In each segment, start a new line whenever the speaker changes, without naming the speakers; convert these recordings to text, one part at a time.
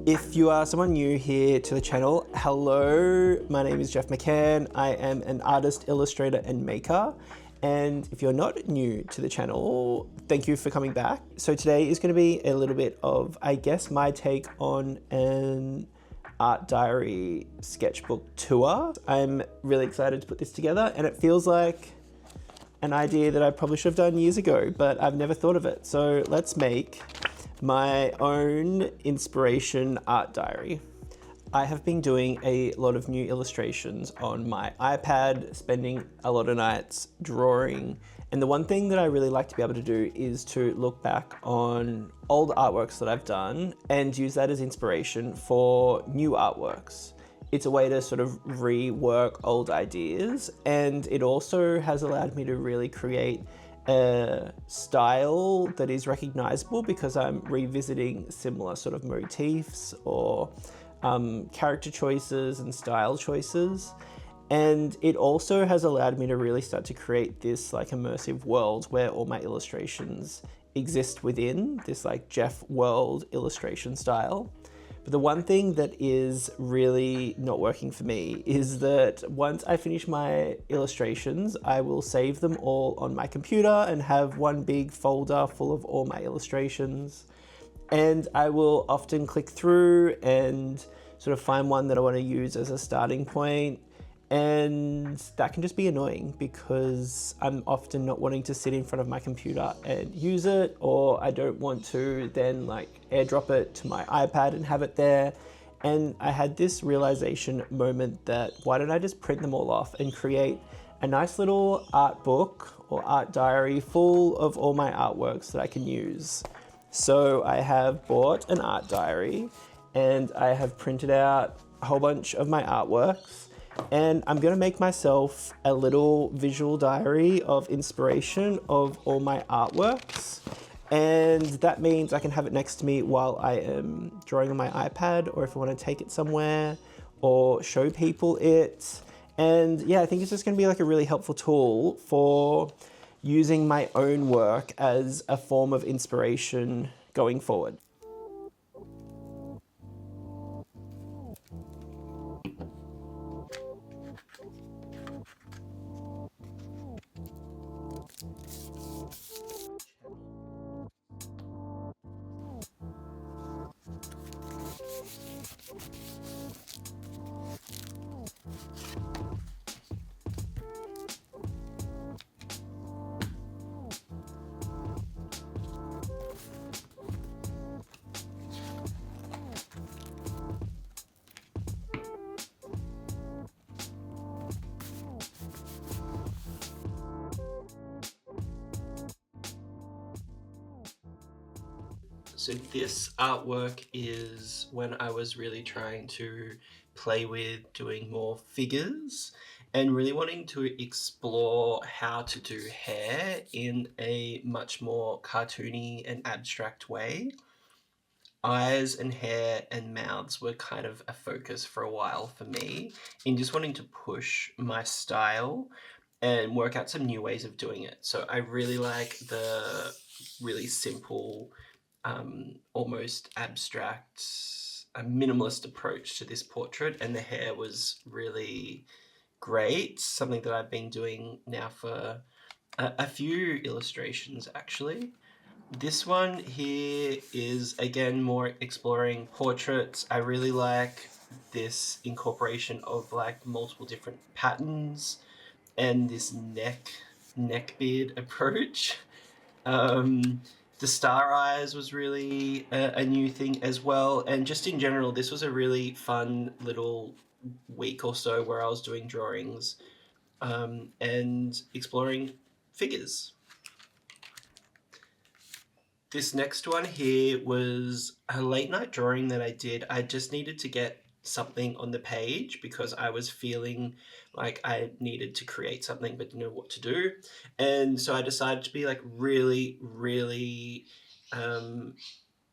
If you are someone new here to the channel, hello, my name is Jeff McCann. I am an artist, illustrator, and maker. And if you're not new to the channel, thank you for coming back. So today is going to be a little bit of, I guess, my take on an art diary sketchbook tour. I'm really excited to put this together, and it feels like an idea that I probably should have done years ago, but I've never thought of it. So let's make my own inspiration art diary. I have been doing a lot of new illustrations on my iPad, spending a lot of nights drawing. And the one thing that I really like to be able to do is to look back on old artworks that I've done and use that as inspiration for new artworks. It's a way to sort of rework old ideas, and it also has allowed me to really create a style that is recognizable because I'm revisiting similar sort of motifs or character choices and style choices. And it also has allowed me to really start to create this like immersive world where all my illustrations exist within this like Jeff world illustration style. But the one thing that is really not working for me is that once I finish my illustrations, I will save them all on my computer and have one big folder full of all my illustrations. And I will often click through and sort of find one that I want to use as a starting point. And that can just be annoying because I'm often not wanting to sit in front of my computer and use it, or I don't want to then like airdrop it to my iPad and have it there. And I had this realization moment that why don't I just print them all off and create a nice little art book or art diary full of all my artworks that I can use. So I have bought an art diary and I have printed out a whole bunch of my artworks. And I'm gonna make myself a little visual diary of inspiration of all my artworks. And that means I can have it next to me while I am drawing on my iPad, or if I want to take it somewhere or show people it. And yeah, I think it's just gonna be like a really helpful tool for using my own work as a form of inspiration going forward. So this artwork is when I was really trying to play with doing more figures and really wanting to explore how to do hair in a much more cartoony and abstract way. Eyes and hair and mouths were kind of a focus for a while for me in just wanting to push my style and work out some new ways of doing it. So I really like the really simple, almost abstract, minimalist approach to this portrait, and the hair was really great, something that I've been doing now for a few illustrations actually. This one here is again more exploring portraits. I really like this incorporation of like multiple different patterns and this neck beard approach. The star eyes was really a new thing as well, and just in general this was a really fun little week or so where I was doing drawings and exploring figures. This next one here was a late night drawing that I did. I just needed to get something on the page because I was feeling like I needed to create something but didn't know what to do. And so I decided to be like really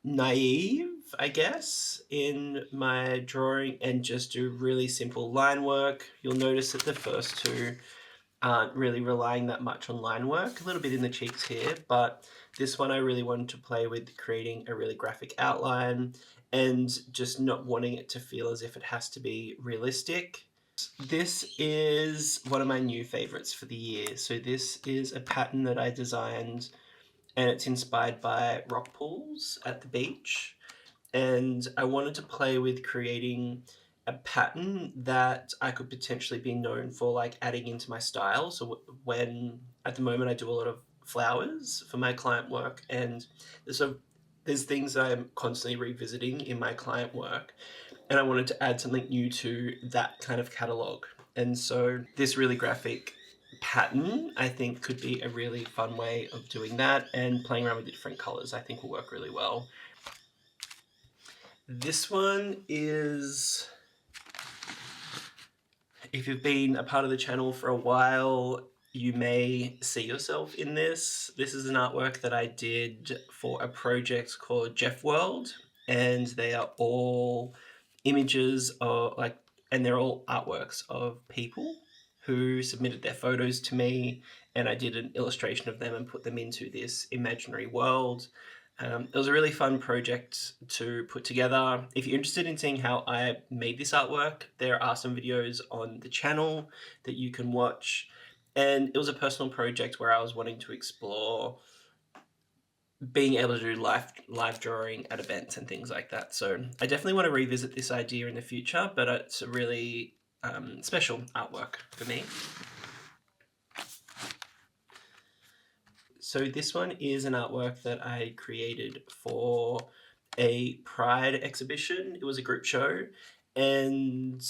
naive, I guess, in my drawing and just do really simple line work. You'll notice that the first two aren't really relying that much on line work, a little bit in the cheeks here, but this one I really wanted to play with creating a really graphic outline and just not wanting it to feel as if it has to be realistic. This is one of my new favorites for the year. So this is a pattern that I designed and it's inspired by rock pools at the beach. And I wanted to play with creating a pattern that I could potentially be known for, like adding into my style. So when at the moment I do a lot of flowers for my client work, and there's things that I'm constantly revisiting in my client work, and I wanted to add something new to that kind of catalog. And so this really graphic pattern I think could be a really fun way of doing that, and playing around with different colors I think will work really well. This one is, if you've been a part of the channel for a while, you may see yourself in this. This is an artwork that I did for a project called Jeff World, and they are all images of and they're all artworks of people who submitted their photos to me, and I did an illustration of them and put them into this imaginary world. It was a really fun project to put together. If you're interested in seeing how I made this artwork, there are some videos on the channel that you can watch. And it was a personal project where I was wanting to explore being able to do live drawing at events and things like that. So I definitely want to revisit this idea in the future, but it's a really special artwork for me. So this one is an artwork that I created for a Pride exhibition. It was a group show, and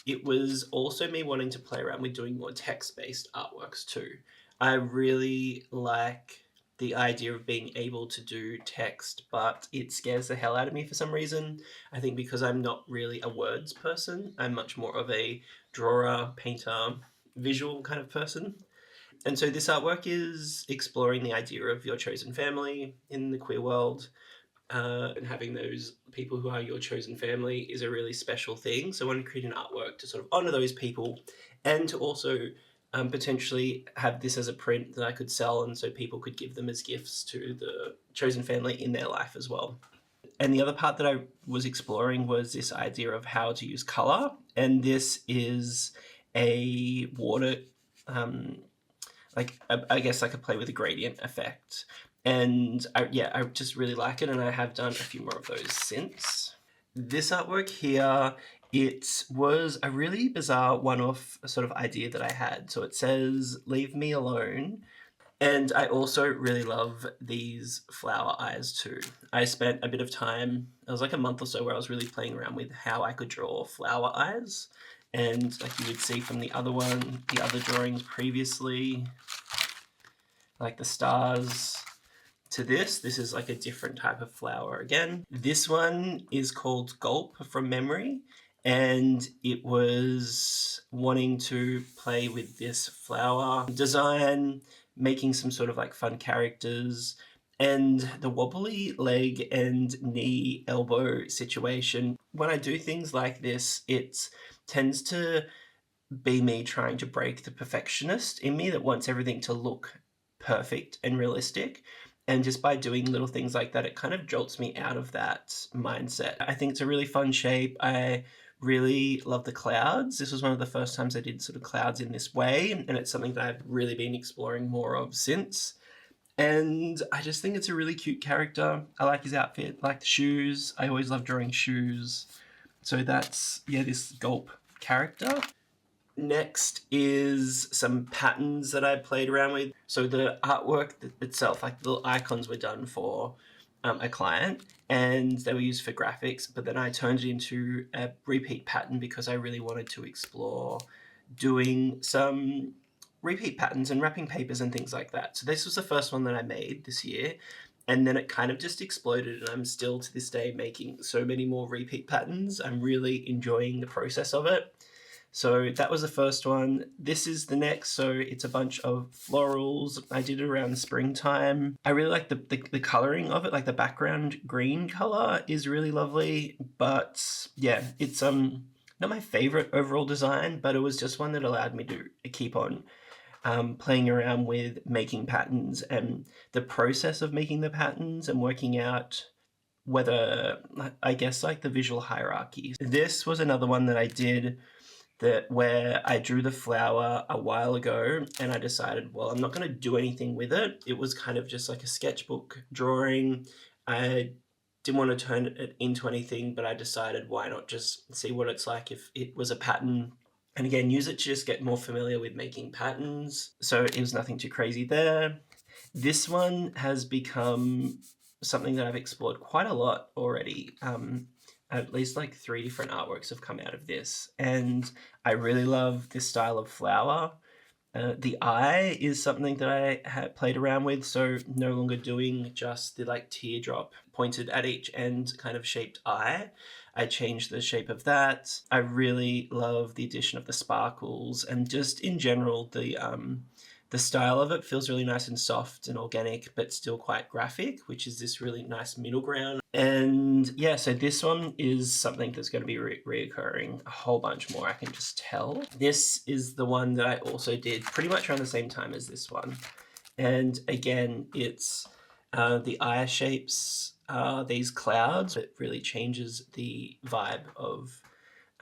it was also me wanting to play around with doing more text-based artworks too. I really like the idea of being able to do text, but it scares the hell out of me for some reason. I think because I'm not really a words person. I'm much more of a drawer, painter, visual kind of person. And so this artwork is exploring the idea of your chosen family in the queer world. And having those people who are your chosen family is a really special thing. So I want to create an artwork to sort of honor those people, and to also potentially have this as a print that I could sell, and so people could give them as gifts to the chosen family in their life as well. And the other part that I was exploring was this idea of how to use color. And this is a water, I guess like a play with a gradient effect. And I just really like it, and I have done a few more of those since. This artwork here, it was a really bizarre one-off sort of idea that I had. So it says, "Leave me alone." And I also really love these flower eyes too. I spent a bit of time, it was like a month or so, where I was really playing around with how I could draw flower eyes. And like you would see from the other drawings previously, like the stars, to this is like a different type of flower again. This one is called Gulp from memory, and it was wanting to play with this flower design, making some sort of like fun characters, and the wobbly leg and knee elbow situation. When I do things like this, it tends to be me trying to break the perfectionist in me that wants everything to look perfect and realistic. And just by doing little things like that, it kind of jolts me out of that mindset. I think it's a really fun shape. I really love the clouds. This was one of the first times I did sort of clouds in this way, and it's something that I've really been exploring more of since. And I just think it's a really cute character. I like his outfit, I like the shoes. I always love drawing shoes. So that's, yeah, this Gulp character. Next is some patterns that I played around with. So the artwork itself, like the little icons, were done for a client, and they were used for graphics, but then I turned it into a repeat pattern because I really wanted to explore doing some repeat patterns and wrapping papers and things like that. So this was the first one that I made this year, and then it kind of just exploded, and I'm still to this day making so many more repeat patterns. I'm really enjoying the process of it. So that was the first one. This is the next. So it's a bunch of florals. I did it around springtime. I really like the coloring of it. Like the background green color is really lovely. But yeah, it's not my favorite overall design, but it was just one that allowed me to keep on playing around with making patterns and the process of making the patterns and working out whether, I guess, like the visual hierarchy. This was another one that I did where I drew the flower a while ago and I decided, well, I'm not going to do anything with it. It was kind of just like a sketchbook drawing. I didn't want to turn it into anything, but I decided why not just see what it's like if it was a pattern, and again, use it to just get more familiar with making patterns. So it was nothing too crazy there. This one has become something that I've explored quite a lot already. At least like 3 different artworks have come out of this, and I really love this style of flower. The eye is something that I had played around with, so no longer doing just the like teardrop pointed at each end kind of shaped eye. I changed the shape of that. I really love the addition of the sparkles, and just in general the style of it feels really nice and soft and organic, but still quite graphic, which is this really nice middle ground. And yeah, so this one is something that's going to be reoccurring a whole bunch more, I can just tell. This is the one that I also did pretty much around the same time as this one. And again, it's the eye shapes are these clouds. It really changes the vibe of,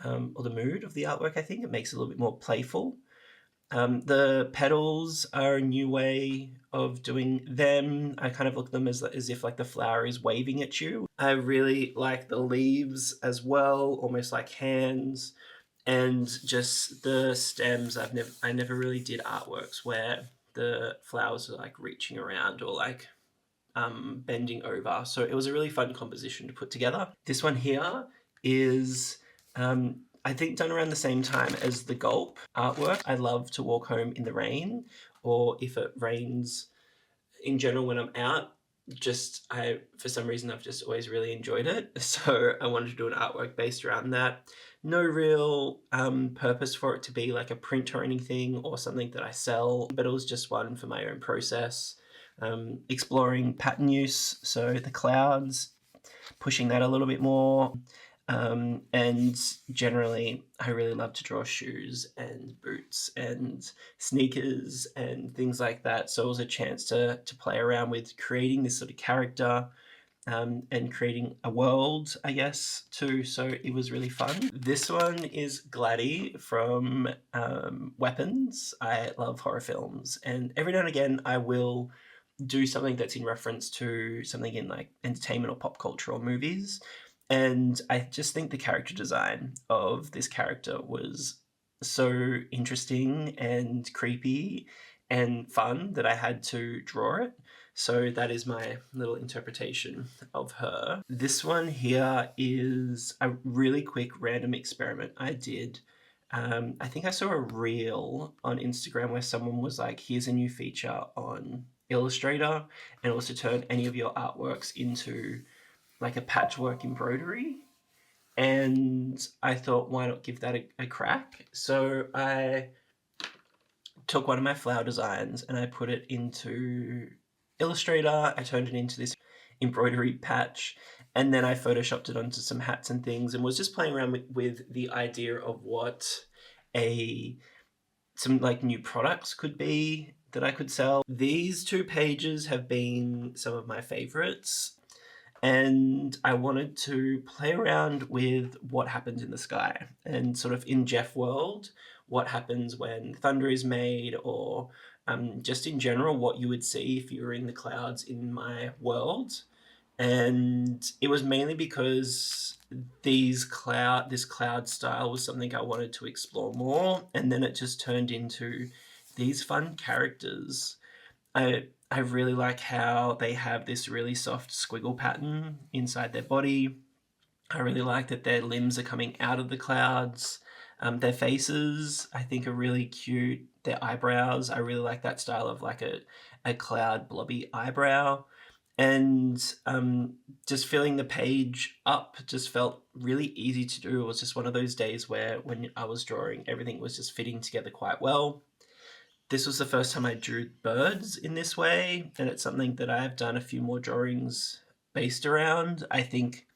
or the mood of the artwork, I think. It makes it a little bit more playful. The petals are a new way of doing them. I kind of look at them as if like the flower is waving at you. I really like the leaves as well, almost like hands, and just the stems. I never really did artworks where the flowers are like reaching around or like bending over. So it was a really fun composition to put together. This one here is I think done around the same time as the Gulp artwork. I love to walk home in the rain, or if it rains in general when I'm out. For some reason, I've just always really enjoyed it. So I wanted to do an artwork based around that. No real purpose for it to be like a print or anything or something that I sell, but it was just one for my own process. Exploring pattern use, so the clouds, pushing that a little bit more. And generally, I really love to draw shoes and boots and sneakers and things like that. So it was a chance to play around with creating this sort of character and creating a world, I guess, too. So it was really fun. This one is Gladdy from Weapons. I love horror films, and every now and again I will do something that's in reference to something in like entertainment or pop culture or movies. And I just think the character design of this character was so interesting and creepy and fun that I had to draw it. So that is my little interpretation of her. This one here is a really quick random experiment I did. I think I saw a reel on Instagram where someone was like, here's a new feature on Illustrator, and also turn any of your artworks into like a patchwork embroidery. And I thought, why not give that a crack? So I took one of my flower designs and I put it into Illustrator. I turned it into this embroidery patch, and then I photoshopped it onto some hats and things, and was just playing around with the idea of what some like new products could be that I could sell. These 2 pages have been some of my favorites, and I wanted to play around with what happens in the sky and sort of in Jeff world, what happens when thunder is made, or just in general what you would see if you were in the clouds in my world. And it was mainly because this cloud style was something I wanted to explore more, and then it just turned into these fun characters. I really like how they have this really soft squiggle pattern inside their body. I really like that their limbs are coming out of the clouds. Their faces, I think, are really cute. Their eyebrows, I really like that style of like a cloud blobby eyebrow. And just filling the page up just felt really easy to do. It was just one of those days where when I was drawing, everything was just fitting together quite well. This was the first time I drew birds in this way, and it's something that I have done a few more drawings based around. I think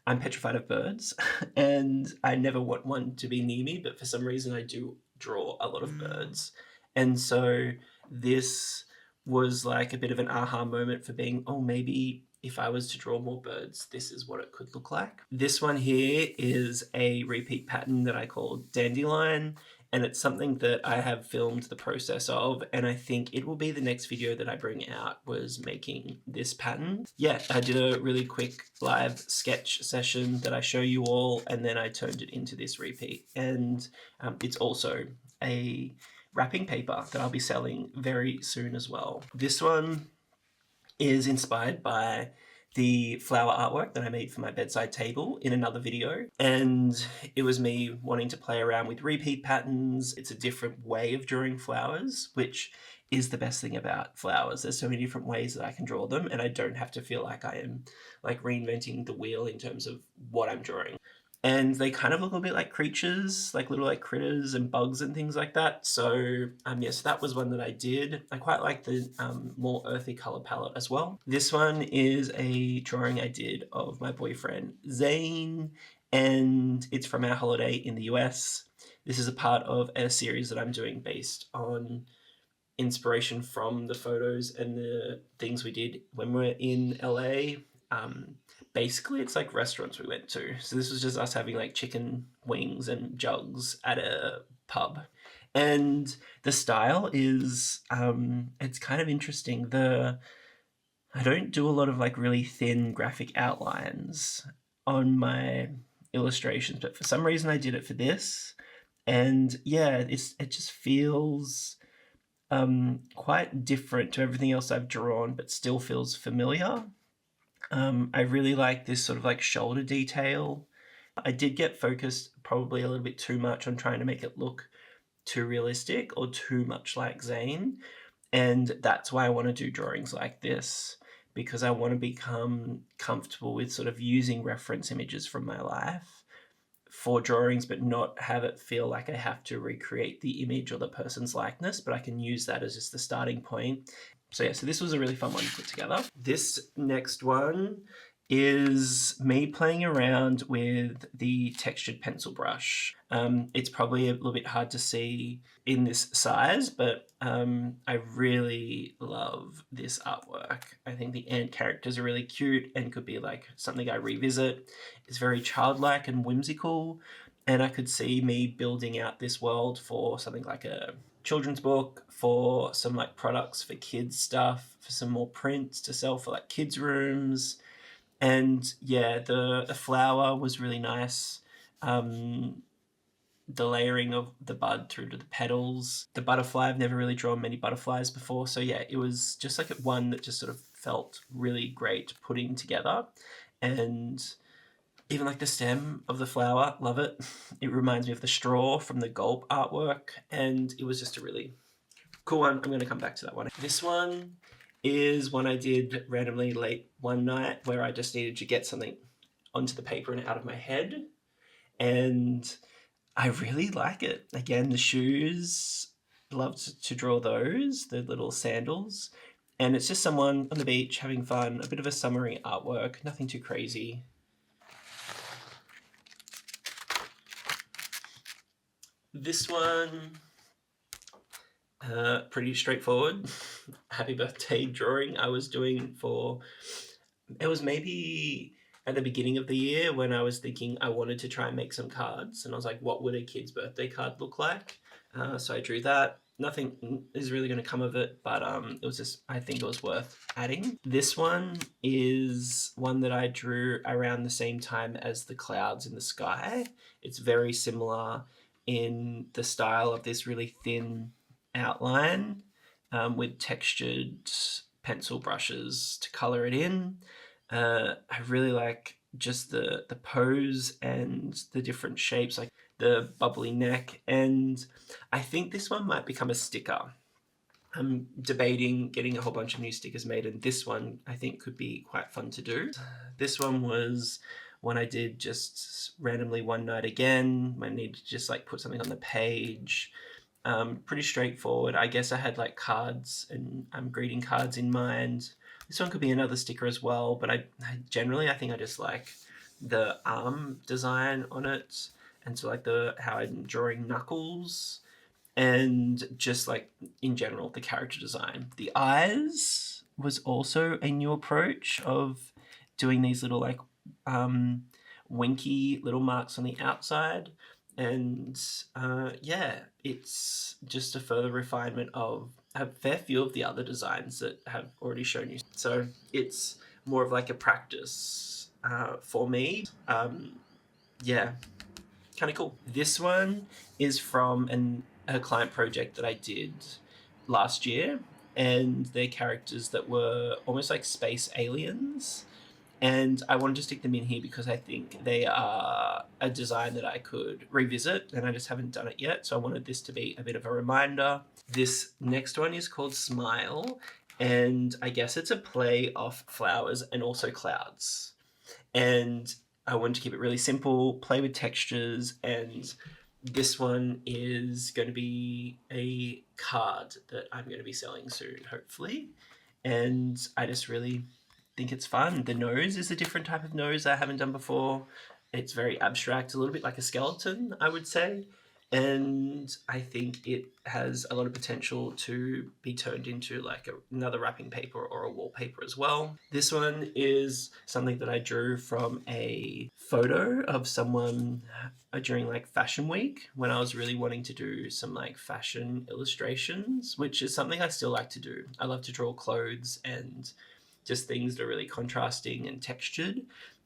I'm petrified of birds and I never want one to be near me, but for some reason I do draw a lot of birds. And so this was like a bit of an aha moment for being, oh, maybe if I was to draw more birds, this is what it could look like. This one here is a repeat pattern that I call Dandelion, and it's something that I have filmed the process of, and I think it will be the next video that I bring out, was making this pattern. Yeah, I did a really quick live sketch session that I show you all, and then I turned it into this repeat. And it's also a wrapping paper that I'll be selling very soon as well. This one is inspired by the flower artwork that I made for my bedside table in another video. And it was me wanting to play around with repeat patterns. It's a different way of drawing flowers, which is the best thing about flowers. There's so many different ways that I can draw them, and I don't have to feel like I am like reinventing the wheel in terms of what I'm drawing. And they kind of look a bit like creatures, like little like critters and bugs and things like that. So yes, that was one that I did. I quite like the more earthy color palette as well. This one is a drawing I did of my boyfriend Zane, and it's from our holiday in the US. This is a part of a series that I'm doing based on inspiration from the photos and the things we did when we were in LA. Basically, it's like restaurants we went to. So this was just us having like chicken wings and jugs at a pub. And the style is, it's kind of interesting. I don't do a lot of like really thin graphic outlines on my illustrations, but for some reason I did it for this. And yeah, it just feels quite different to everything else I've drawn, but still feels familiar. I really like this sort of like shoulder detail. I did get focused probably a little bit too much on trying to make it look too realistic or too much like Zane. And that's why I want to do drawings like this, because I want to become comfortable with sort of using reference images from my life for drawings, but not have it feel like I have to recreate the image or the person's likeness, but I can use that as just the starting point. So yeah, so this was a really fun one to put together. This next one is me playing around with the textured pencil brush. It's probably a little bit hard to see in this size, but I really love this artwork. I think the ant characters are really cute and could be like something I revisit. It's very childlike and whimsical, and I could see me building out this world for something like a children's book, for some like products for kids stuff, for some more prints to sell for like kids rooms. And yeah, the flower was really nice. The layering of the bud through to the petals. The butterfly, I've never really drawn many butterflies before, so yeah, it was just like one that just sort of felt really great putting together. And even like the stem of the flower, love it. It reminds me of the straw from the Gulp artwork, and it was just a really cool one. I'm going to come back to that one. This one is one I did randomly late one night where I just needed to get something onto the paper and out of my head, and I really like it. Again, the shoes, loved to draw those, the little sandals, and it's just someone on the beach having fun, a bit of a summery artwork, nothing too crazy. This one, pretty straightforward. Happy birthday drawing I was doing for, it was maybe at the beginning of the year when I was thinking I wanted to try and make some cards, and I was like, what would a kid's birthday card look like? So I drew that. Nothing is really going to come of it, but it was just, I think it was worth adding. This one is one that I drew around the same time as the clouds in the sky. It's very similar in the style of this really thin outline with textured pencil brushes to color it in. I really like just the pose and the different shapes, like the bubbly neck, and I think this one might become a sticker. I'm debating getting a whole bunch of new stickers made, and this one I think could be quite fun to do. This one was one I did just randomly one night again. I needed to just like put something on the page. Pretty straightforward. I guess I had like cards and greeting cards in mind. This one could be another sticker as well, but I generally I think I just like the arm design on it, and so like how I'm drawing knuckles, and just like in general the character design. The eyes was also a new approach of doing these little like winky little marks on the outside, and yeah, it's just a further refinement of a fair few of the other designs that have already shown you. So it's more of like a practice for me. Yeah, kind of cool. This one is from a client project that I did last year, and they're characters that were almost like space aliens. And I wanted to stick them in here because I think they are a design that I could revisit, and I just haven't done it yet. So I wanted this to be a bit of a reminder. This next one is called Smile, and I guess it's a play off flowers and also clouds. And I wanted to keep it really simple, play with textures, and this one is going to be a card that I'm going to be selling soon, hopefully. And I just really think it's fun. The nose is a different type of nose I haven't done before. It's very abstract, a little bit like a skeleton, I would say. And I think it has a lot of potential to be turned into like another wrapping paper or a wallpaper as well. This one is something that I drew from a photo of someone during like fashion week when I was really wanting to do some like fashion illustrations, which is something I still like to do. I love to draw clothes and just things that are really contrasting and textured.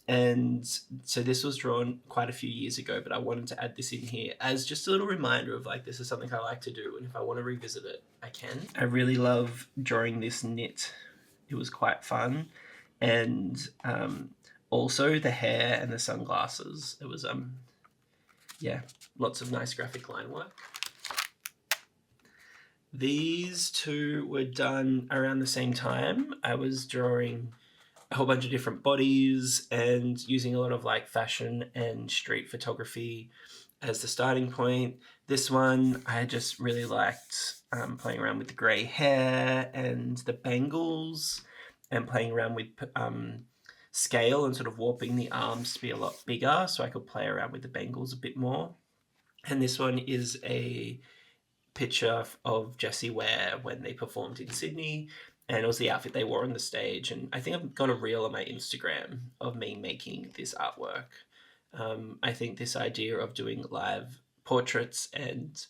And so this was drawn quite a few years ago, but I wanted to add this in here as just a little reminder of like, this is something I like to do, and if I want to revisit it, I can. I really love drawing this knit. It was quite fun. And also the hair and the sunglasses. It was, yeah, lots of nice graphic line work. These two were done around the same time. I was drawing a whole bunch of different bodies and using a lot of like fashion and street photography as the starting point. This one I just really liked playing around with the grey hair and the bangles, and playing around with scale and sort of warping the arms to be a lot bigger so I could play around with the bangles a bit more. And this one is a picture of Jessie Ware when they performed in Sydney, and it was the outfit they wore on the stage. And I think I've got a reel on my Instagram of me making this artwork. I think this idea of doing live portraits and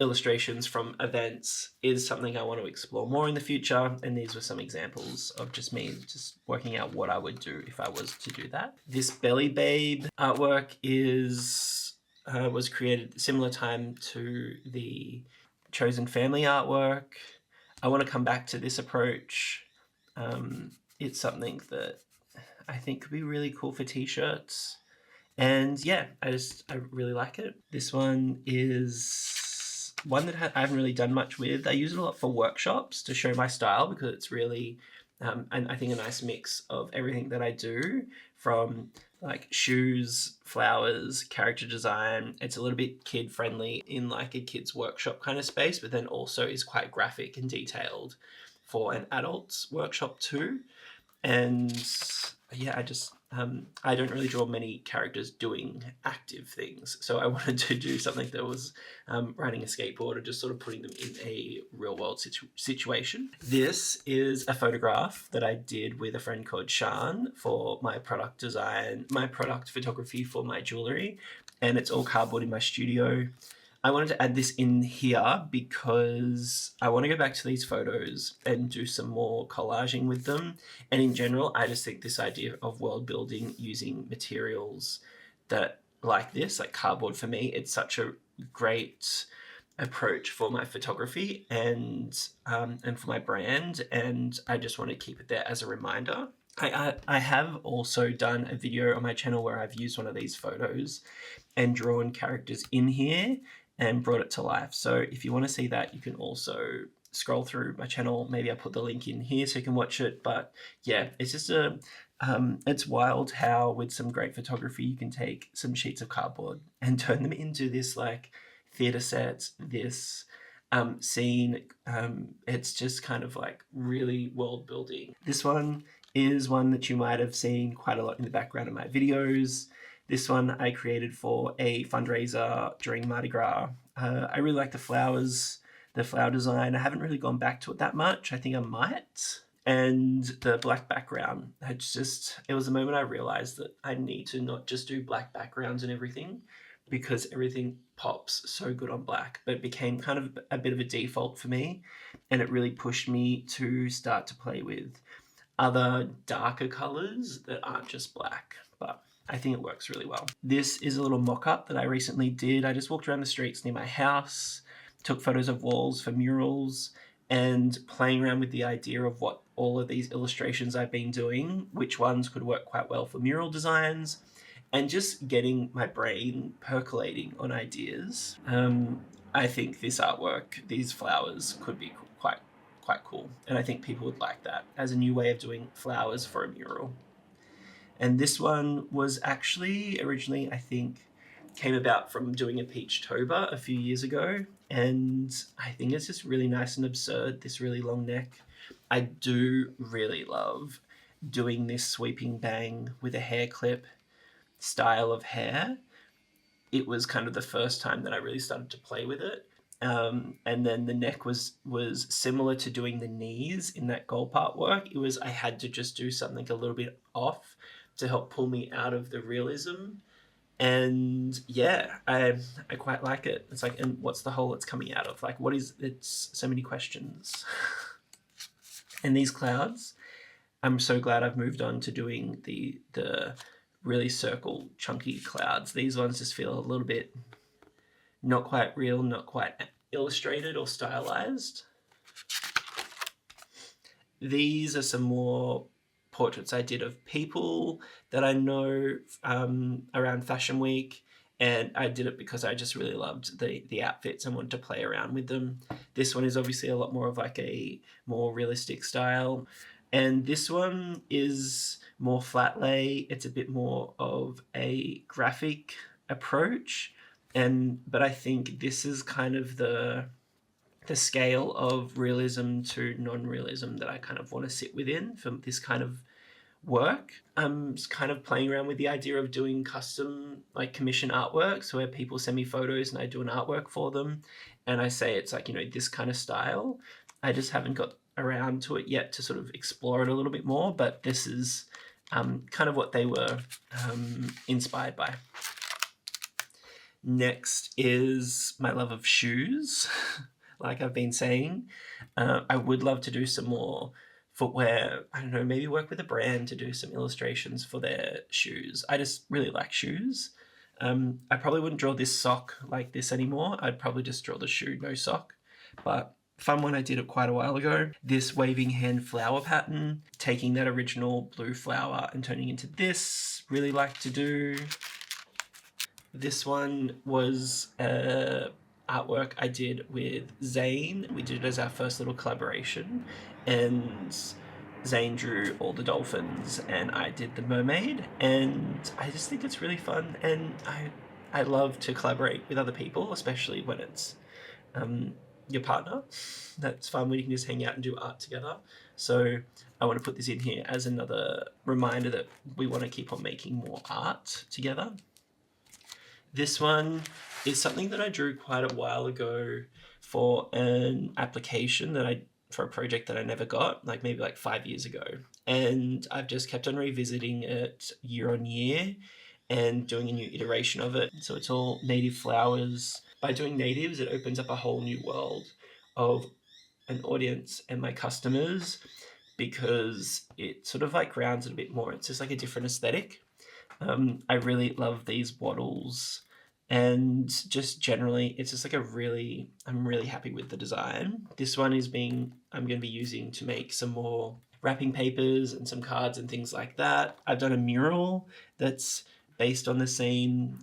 illustrations from events is something I want to explore more in the future, and these were some examples of just me just working out what I would do if I was to do that. This Belly Babe artwork was created similar time to the Chosen Family artwork. I want to come back to this approach. It's something that I think could be really cool for t-shirts. And yeah, I really like it. This one is one that I haven't really done much with. I use it a lot for workshops to show my style, because it's really, and I think a nice mix of everything that I do, from like shoes, flowers, character design. It's a little bit kid friendly in like a kid's workshop kind of space, but then also is quite graphic and detailed for an adult's workshop too. And yeah, I don't really draw many characters doing active things, so I wanted to do something that was riding a skateboard or just sort of putting them in a real world situation. This is a photograph that I did with a friend called Shan for my product design, my product photography for my jewelry, and it's all cardboard in my studio. I wanted to add this in here because I want to go back to these photos and do some more collaging with them. And in general, I just think this idea of world building using materials that like this, like cardboard, for me, it's such a great approach for my photography and for my brand. And I just want to keep it there as a reminder. I have also done a video on my channel where I've used one of these photos and drawn characters in here and brought it to life. So if you want to see that, you can also scroll through my channel, maybe I'll put the link in here so you can watch it. But yeah, it's just it's wild how with some great photography you can take some sheets of cardboard and turn them into this like theatre set, this scene. It's just kind of like really world building. This one is one that you might have seen quite a lot in the background of my videos. This one I created for a fundraiser during Mardi Gras. I really like the flowers, the flower design. I haven't really gone back to it that much. I think I might. And the black background, it was a moment I realized that I need to not just do black backgrounds and everything, because everything pops so good on black, but it became kind of a bit of a default for me, and it really pushed me to start to play with other darker colors that aren't just black, but I think it works really well. This is a little mock-up that I recently did. I just walked around the streets near my house, took photos of walls for murals, and playing around with the idea of what all of these illustrations I've been doing, which ones could work quite well for mural designs, and just getting my brain percolating on ideas. I think this artwork, these flowers, could be quite cool, and I think people would like that as a new way of doing flowers for a mural. And this one was actually originally, I think, came about from doing a Peachtober a few years ago, and I think it's just really nice and absurd, this really long neck. I do really love doing this sweeping bang with a hair clip style of hair. It was kind of the first time that I really started to play with it. And then the neck was similar to doing the knees in that gold part work. I had to just do something a little bit off to help pull me out of the realism. And yeah, I quite like it. It's like, and what's the hole it's coming out of? Like, it's so many questions. And these clouds, I'm so glad I've moved on to doing the really circle chunky clouds. These ones just feel a little bit not quite real, not quite illustrated or stylized. These are some more portraits I did of people that I know around Fashion Week, and I did it because I just really loved the outfits and wanted to play around with them. This one is obviously a lot more of like a more realistic style, and this one is more flat lay. It's a bit more of a graphic approach, but I think this is kind of the scale of realism to non-realism that I kind of want to sit within for this kind of work. I'm kind of playing around with the idea of doing custom, like commission artworks where people send me photos and I do an artwork for them, and I say it's like, this kind of style. I just haven't got around to it yet to sort of explore it a little bit more, but this is kind of what they were inspired by. Next is my love of shoes. Like I've been saying, I would love to do some more footwear. I don't know, maybe work with a brand to do some illustrations for their shoes. I just really like shoes. I probably wouldn't draw this sock like this anymore. I'd probably just draw the shoe, no sock. But fun one I did it quite a while ago. This waving hand flower pattern, taking that original blue flower and turning into this, really like to do. This one was artwork I did with Zane. We did it as our first little collaboration, and Zane drew all the dolphins and I did the mermaid, and I just think it's really fun, and I love to collaborate with other people, especially when it's your partner. That's fun when you can just hang out and do art together. So I want to put this in here as another reminder that we want to keep on making more art together. This one is something that I drew quite a while ago for an application for a project that I never got, like maybe like 5 years ago. And I've just kept on revisiting it year on year and doing a new iteration of it. So it's all native flowers. By doing natives, it opens up a whole new world of an audience and my customers, because it sort of like grounds it a bit more. It's just like a different aesthetic. I really love these wattles, and just generally it's just like I'm really happy with the design. This one I'm going to be using to make some more wrapping papers and some cards and things like that. I've done a mural that's based on the same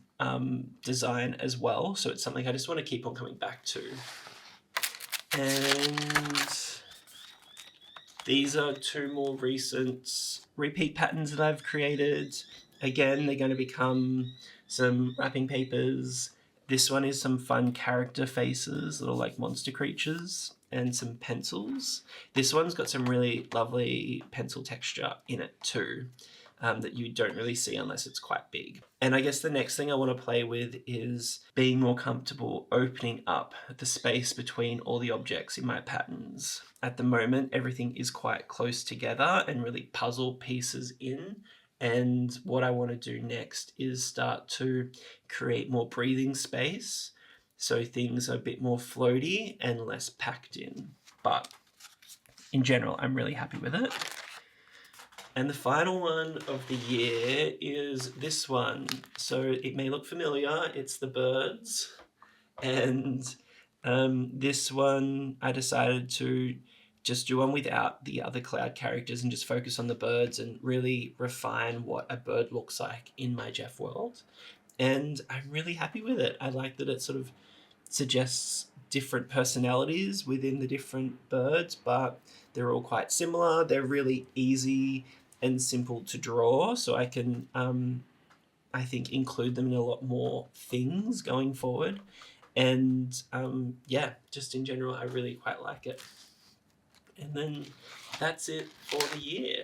design as well, so it's something I just want to keep on coming back to. And these are 2 more recent repeat patterns that I've created. Again, they're going to become some wrapping papers. This one is some fun character faces, little like monster creatures, and some pencils. This one's got some really lovely pencil texture in it too, that you don't really see unless it's quite big. And I guess the next thing I want to play with is being more comfortable opening up the space between all the objects in my patterns. At the moment, everything is quite close together and really puzzle pieces in. And what I want to do next is start to create more breathing space, so things are a bit more floaty and less packed in. But in general, I'm really happy with it. And the final one of the year is this one. So it may look familiar, it's the birds. And this one, I decided to just do one without the other cloud characters and just focus on the birds and really refine what a bird looks like in my Jeff world. And I'm really happy with it. I like that it sort of suggests different personalities within the different birds, but they're all quite similar. They're really easy and simple to draw, so I can, I think, include them in a lot more things going forward. And yeah, just in general, I really quite like it. And then that's it for the year.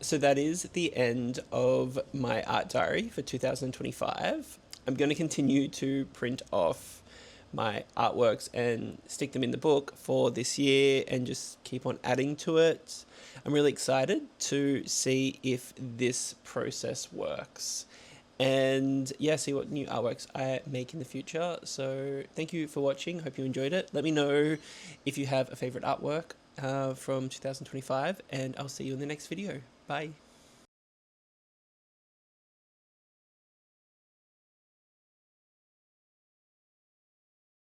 So that is the end of my art diary for 2025. I'm going to continue to print off my artworks and stick them in the book for this year and just keep on adding to it. I'm really excited to see if this process works and yeah, see what new artworks I make in the future. So thank you for watching. Hope you enjoyed it. Let me know if you have a favorite artwork from 2025, and I'll see you in the next video. Bye.